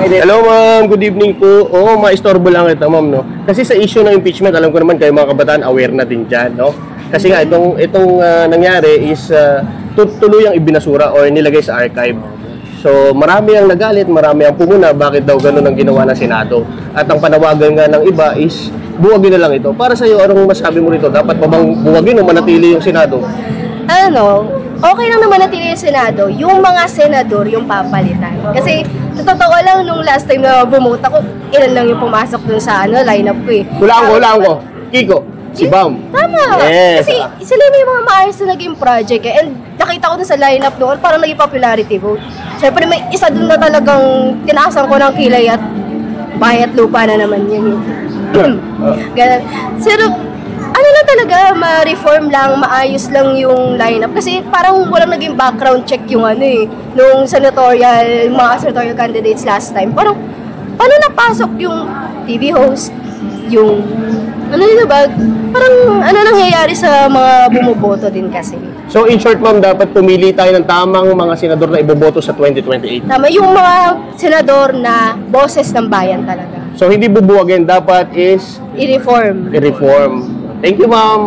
Hello ma'am, good evening po. Oo, maistorbo lang ito ma'am, no? Kasi sa issue ng impeachment, alam ko naman kayo mga kabataan aware na din dyan, no? Kasi nga itong nangyari is tuluyang ibinasura o nilagay sa archive. So marami ang nagalit, marami ang pumuna, bakit daw ganun ang ginawa ng Senado. At ang panawagan nga ng iba is buwagin na lang ito. Para sa iyo, anong masabi mo rito? Dapat pa bang buwagin o manatili yung Senado? Okay lang naman natili yung Senado, yung mga senador yung papalitan. Kasi sa totoo lang, nung last time na bumoto ako, ilan lang yung pumasok dun sa lineup ko eh. Hulaan ko. Kiko, si Bam. Tama. Yes. Kasi sila yung mga maayos na naging project eh. And nakita ko dun sa lineup doon, parang naging popularity vote. Siyempre may isa dun na talagang tinaasan ko ng kilay at bayat lupa na naman yun. Ganun. Pero ano lang talaga, ma-reform lang, maayos lang yung lineup. Kasi parang walang naging background check yung nung mga senatorial candidates last time. Parang, paano napasok yung TV host, yung, parang ano nangyayari sa mga bumuboto din kasi. So in short ma'am, dapat pumili tayo ng tamang mga senador na iboboto sa 2028. Tama, yung mga senador na boses ng bayan talaga. So hindi bubuwagin, dapat is I-reform. i-reform. Thank you ma'am.